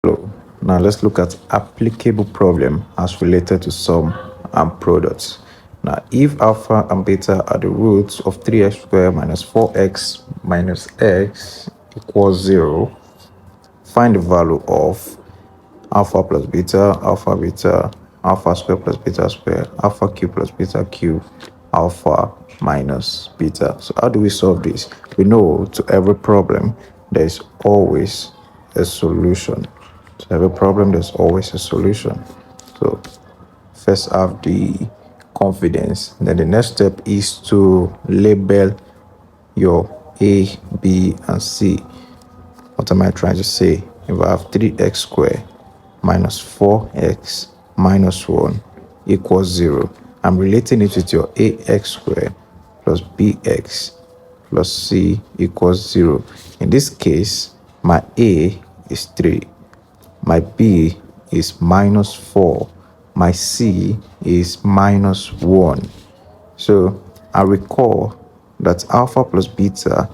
Hello. Now let's look at applicable problem as related to sum and products. Now, if alpha and beta are the roots of 3x squared minus 4x minus x equals 0, find the value of alpha plus beta, alpha square plus beta square, alpha cube plus beta cube, alpha minus beta. So how do we solve this? We know to every problem there is always a solution. To every problem there's always a solution. So first have the confidence. Then the next step is to label your A, B, and C. What am I trying to say? If I have 3x squared minus 4x minus 1 equals 0, I'm relating it with your ax squared plus bx plus c equals 0. In this case, my a is 3, my b is minus 4, my c is minus 1. So I recall that alpha plus beta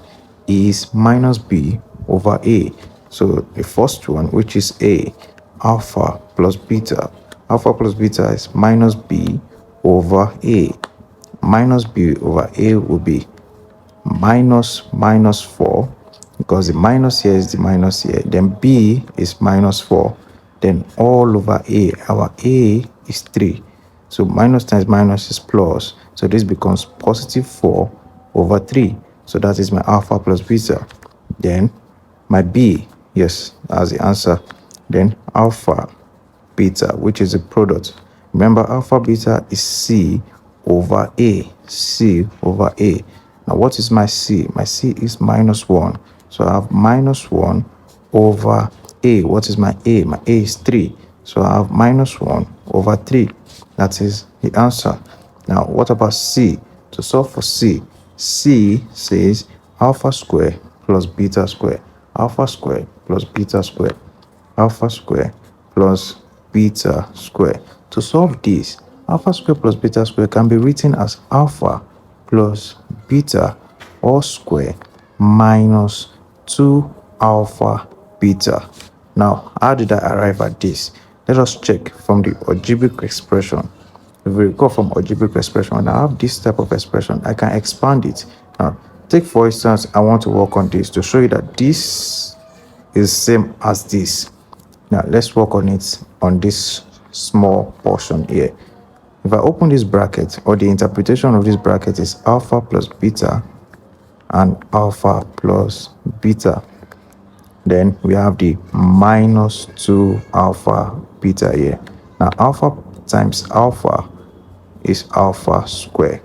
is minus b over a. So the first one, which is a, alpha plus beta is minus b over a. Minus b over a will be minus 4, because the minus here is the minus here. Then b is minus 4. Then all over a, our a is 3. So minus times minus is plus. So this becomes positive 4 over 3. So that is my alpha plus beta. Then my b, yes, that's the answer. Then alpha beta, which is a product. Remember, alpha beta is c over a. C over a. Now what is my c? My c is minus 1. So I have minus 1 over a. What is my a? My a is 3. So I have minus 1 over 3. That is the answer. Now what about c? To solve for c, c says alpha square plus beta square, alpha square plus beta square, alpha square plus beta square. To solve this, alpha square plus beta square can be written as alpha plus beta all square minus 2 alpha beta. Now, how did I arrive at this? Let us check from the algebraic expression. If we recall from algebraic expression, when I have this type of expression, I can expand it. Now, take for instance, I want to work on this to show you that this is same as this. Now, let's work on it on this small portion here. If I open this bracket, or the interpretation of this bracket is alpha plus beta and alpha plus beta, then we have the minus 2 alpha beta here. Now alpha times alpha is alpha square.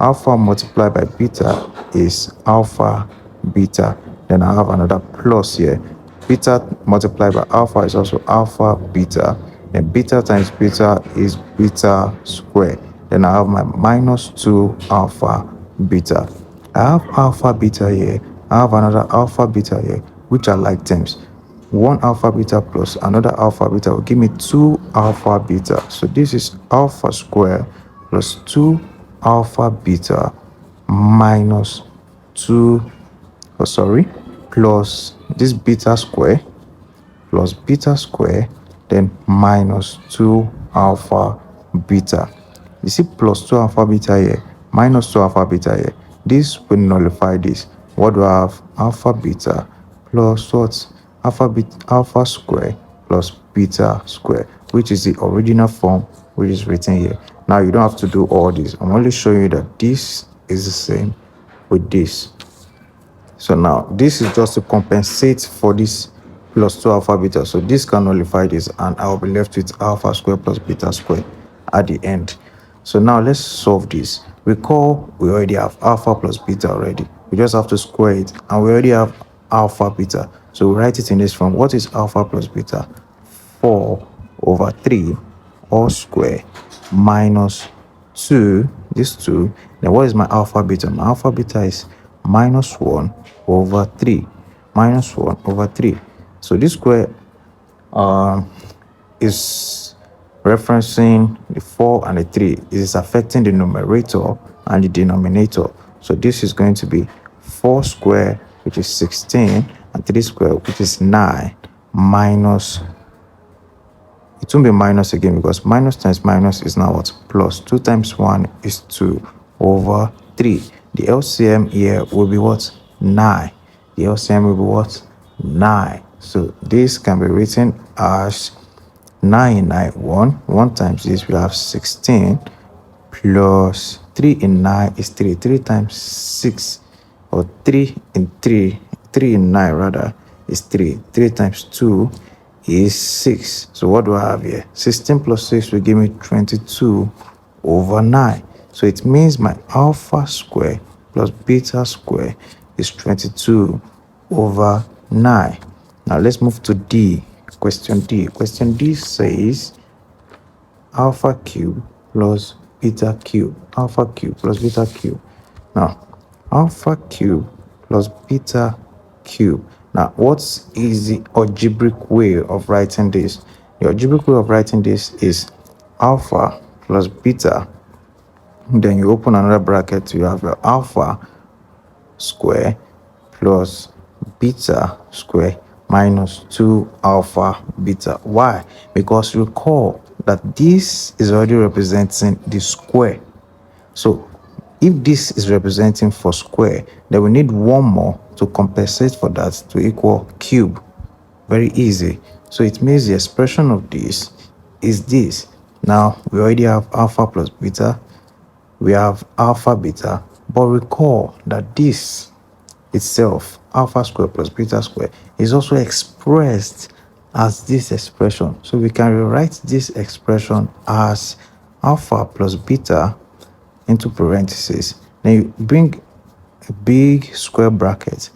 Alpha multiplied by beta is alpha beta. Then I have another plus here. Beta multiplied by alpha is also alpha beta. Then beta times beta is beta square. Then I have my minus 2 alpha beta. I have alpha beta here. I have another alpha beta here, which are like terms. One alpha beta plus another alpha beta will give me 2 alpha beta. So this is alpha square plus 2 alpha beta minus 2, plus this beta square plus beta square, then minus 2 alpha beta. You see plus 2 alpha beta here, minus 2 alpha beta here. This will nullify this. What do I have? Alpha beta plus what? Alpha square plus beta square, which is the original form which is written here. Now you don't have to do all this. I'm only showing you that this is the same with this. So now this is just to compensate for this plus 2 alpha beta. So this can nullify this, and I'll be left with alpha square plus beta square at the end. So now let's solve this. Recall we already have alpha plus beta already. We just have to square it, and we already have alpha beta. So we write it in this form. What is alpha plus beta? 4 over 3 all square minus 2, this 2. Then what is my alpha beta? My alpha beta is minus 1 over 3. Minus 1 over 3. So this square is referencing the 4 and the 3. It is affecting the numerator and the denominator. So this is going to be 4 square, which is 16, and 3 square, which is 9, minus it won't be minus again, because minus times minus is now what? Plus. 2 times 1 is 2 over 3. The LCM here will be what? 9. The LCM will be what? 9. So this can be written as 991. 1 times this, we have 16, plus 3 in 9 is 3. 3 times 6, or 3 in 3, 3 in 9 rather, is 3. 3 times 2 is 6. So what do I have here? 16 plus 6 will give me 22 over 9. So it means my alpha square plus beta square is 22 over 9. Now let's move to D. Question D. Question D says alpha cube plus beta cube. Alpha cube plus beta cube. Now, alpha cube plus beta cube. Now, what is the algebraic way of writing this? The algebraic way of writing this is alpha plus beta. Then you open another bracket, you have your alpha square plus beta square minus 2 alpha beta. Why? Because recall that this is already representing the square. So if this is representing for square, then we need one more to compensate for that to equal cube. Very easy. So it means the expression of this is this. Now we already have alpha plus beta, we have alpha beta, but recall that this itself, alpha square plus beta square, is also expressed as this expression. So we can rewrite this expression as alpha plus beta into parentheses. Then you bring a big square bracket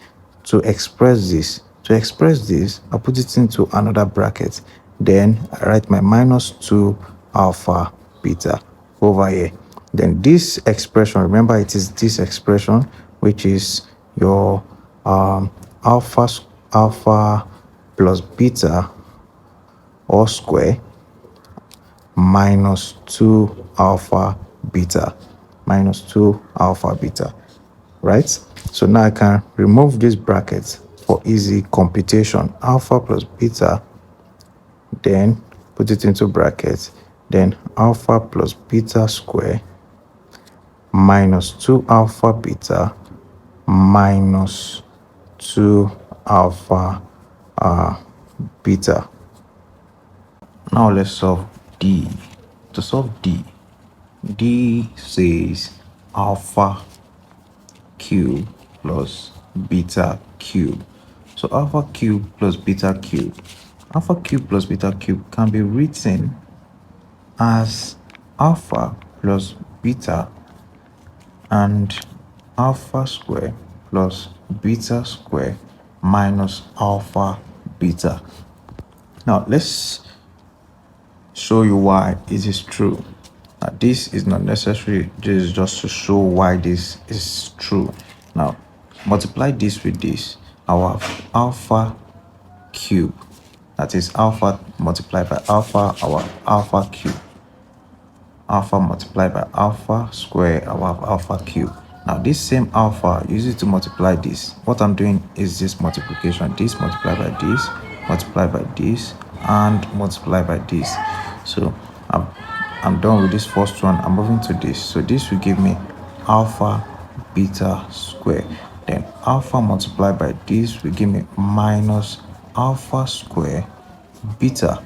to express this. To express this, I put it into another bracket. Then I write my minus 2 alpha beta over here. Then this expression, remember it is this expression, which is your alpha plus beta all square minus 2 alpha beta, minus 2 alpha beta, right? So now I can remove this bracket for easy computation. Alpha plus beta, then put it into brackets, then alpha plus beta square minus 2 alpha beta minus 2 alpha beta. Now let's solve D. To solve D, D says alpha cube plus beta cube. So alpha cube plus beta cube. Alpha cube plus beta cube can be written as alpha plus beta and alpha square plus beta square minus alpha beta. Now let's show you why it is true. Now this is not necessary, this is just to show why this is true. Now multiply this with this, our alpha cube, that is alpha multiplied by alpha, our alpha cube, alpha multiplied by alpha square, our alpha cube. Now this same alpha, use it to multiply this. What I'm doing is this multiplication, this multiplied by this, multiplied by this, and multiplied by this. So I'm done with this first one. I'm moving to this. So this will give me alpha beta square. Then alpha multiplied by this will give me minus alpha square beta.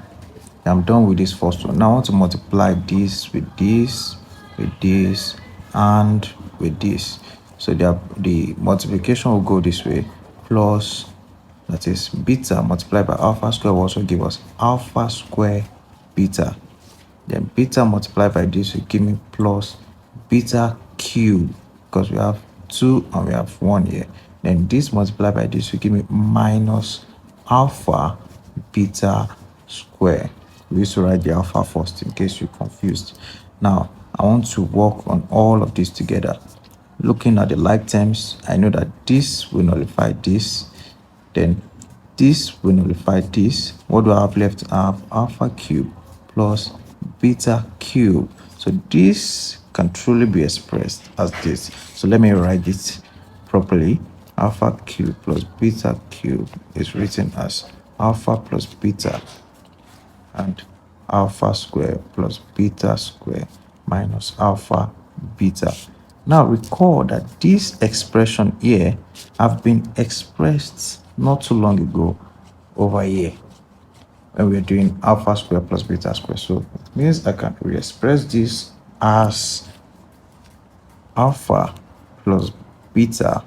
I'm done with this first one. Now I want to multiply this with this, with this, and with this. So the multiplication will go this way, plus, that is beta multiplied by alpha square will also give us alpha square beta. Then beta multiplied by this will give me plus beta cube, because we have 2 and we have 1 here. Then this multiplied by this will give me minus alpha beta square. We used to write the alpha first in case you're confused. Now I want to work on all of this together. Looking at the like terms, I know that this will nullify this, then this will nullify this. What do I have left? I have alpha cube plus beta cube. So this can truly be expressed as this. So let me write it properly. Alpha cube plus beta cube is written as alpha plus beta, and alpha square plus beta square minus alpha beta. Now recall that this expression here have been expressed not too long ago over here when we're doing alpha square plus beta square. So it means I can re-express this as alpha plus beta.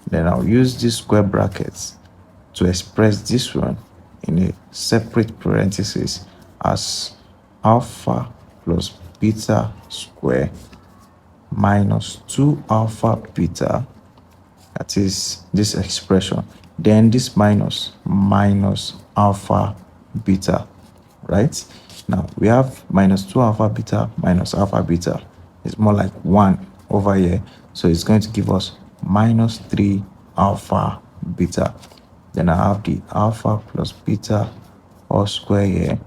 Then I'll use these square brackets to express this one in a separate parenthesis as alpha plus beta square minus 2 alpha beta. That is this expression. Then this minus alpha beta, right? Now we have minus 2 alpha beta minus alpha beta. It's more like 1 over here. So it's going to give us minus 3 alpha beta. Then I have the alpha plus beta all square here.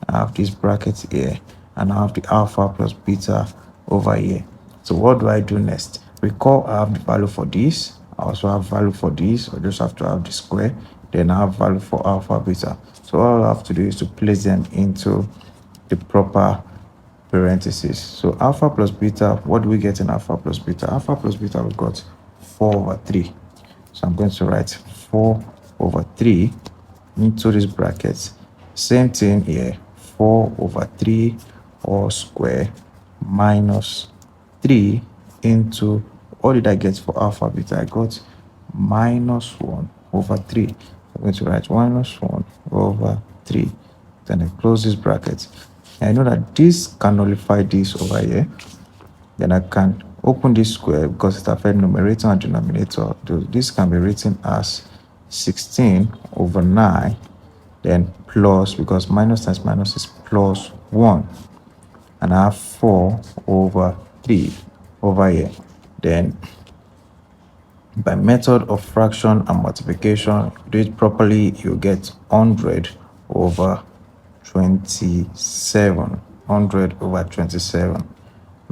I have this bracket here. And I have the alpha plus beta over here. So what do I do next? Recall I have the value for this. I also have value for this. I just have to have the square. Then I have value for alpha beta. So all I have to do is to place them into the proper parentheses. So alpha plus beta, what do we get in alpha plus beta? Alpha plus beta, we got 4 over 3. So I'm going to write 4 over 3 into these brackets. Same thing here, 4 over 3 all square minus 3 into, what did I get for alpha beta? I got minus 1 over 3. I'm going to write minus 1 over 3. Then I close this bracket. I know that this can nullify this over here. Then I can open this square because it affects numerator and denominator. This can be written as 16 over 9. Then plus, because minus times minus is plus 1. And I have 4 over 3 over here. Then by method of fraction and multiplication, do it properly, you get 100 over 27. 100 over 27.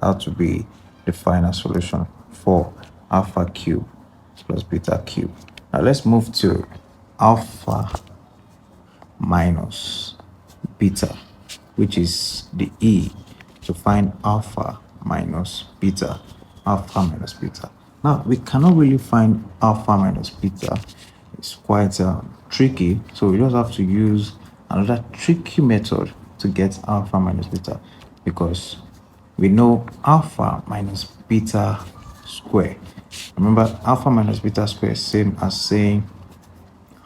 That would be the final solution for alpha cube plus beta cube. Now let's move to alpha minus beta, which is the E, to find alpha minus beta. Alpha minus beta. Now we cannot really find alpha minus beta. It's quite tricky, so we just have to use another tricky method to get alpha minus beta, because we know alpha minus beta square. Remember, alpha minus beta square is same as saying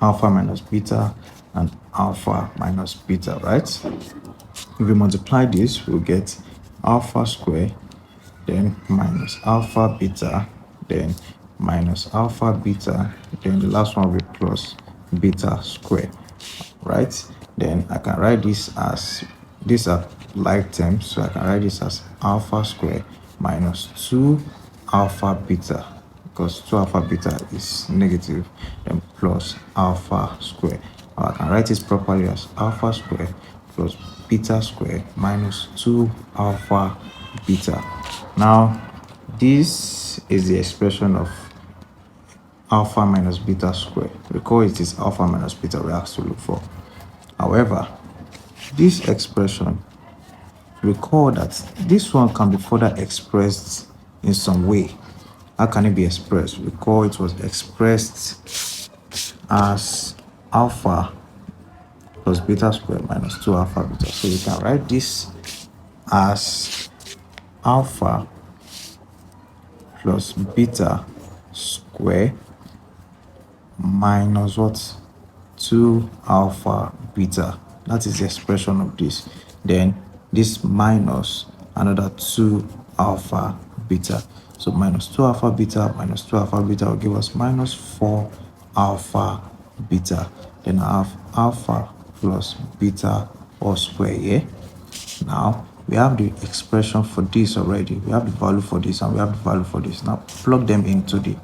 alpha minus beta and alpha minus beta, right? If we multiply this, we'll get alpha square, then minus alpha beta, then minus alpha beta, then the last one will be plus beta square, right? Then I can write this as, these are like terms, so I can write this as alpha square minus 2 alpha beta, because 2 alpha beta is negative, then plus alpha square. Or I can write it properly as alpha square plus beta square minus 2 alpha beta. Now this is the expression of alpha minus beta square. Recall it is alpha minus beta we have to look for. However, this expression, recall that this one can be further expressed in some way. How can it be expressed? Recall it was expressed as alpha plus beta square minus 2 alpha beta. So you can write this as alpha plus beta square minus what? 2 alpha beta. That is the expression of this. Then this minus another 2 alpha beta. So minus 2 alpha beta minus 2 alpha beta will give us minus 4 alpha beta. Then I have alpha plus beta all square here. Now we have the expression for this already. We have the value for this and we have the value for this. Now plug them into the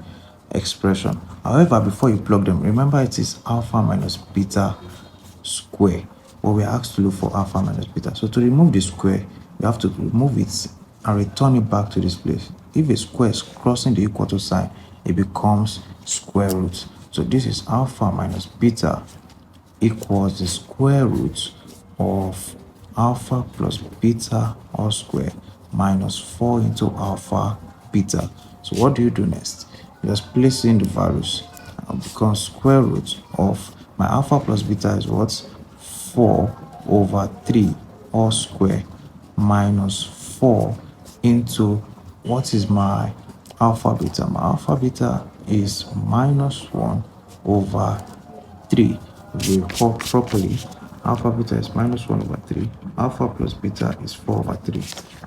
expression. However, before you plug them, remember it is alpha minus beta square. What we are asked to look for alpha minus beta. So to remove the square, we have to remove it and return it back to this place. If a square is crossing the equal to sign, it becomes square root. So this is alpha minus beta equals the square root of alpha plus beta all square minus 4 into alpha beta. So what do you do next? You just place in the values, because square root of my alpha plus beta is what? 4 over 3 all square minus 4 into what is my alpha beta? My alpha beta is minus 1 over 3. If we recall properly, alpha beta is minus 1 over 3. Alpha plus beta is 4 over 3.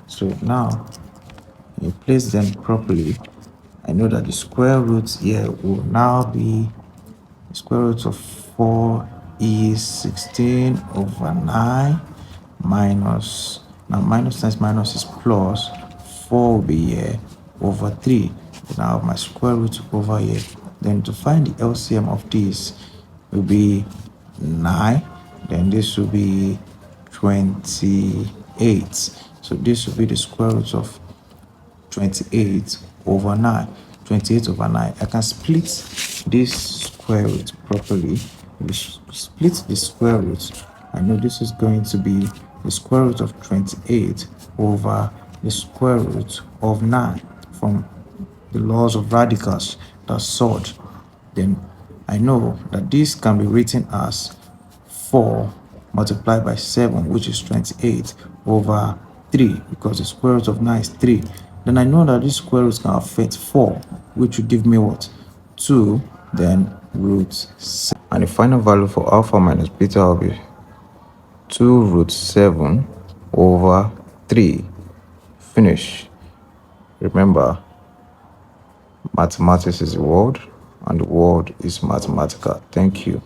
So now, you place them properly. I know that the square root here will now be, the square root of 4 is 16 over 9 minus, now minus times minus is plus, 4 will be here over 3. Then I have my square root over here. Then to find the LCM of this will be 9. Then this will be 28. So this will be the square root of 28 over 9. 28 over 9. I can split this square root properly. We split the square root. I know this is going to be the square root of 28 over the square root of 9 from the laws of radicals, that's sort. Then I know that this can be written as 4 multiplied by 7, which is 28 over 3, because the square root of 9 is 3. Then I know that this square root can affect 4, which will give me what? 2, then root 7. And the final value for alpha minus beta will be 2 root 7 over 3. Finish. Remember, mathematics is the world, and the world is mathematical. Thank you.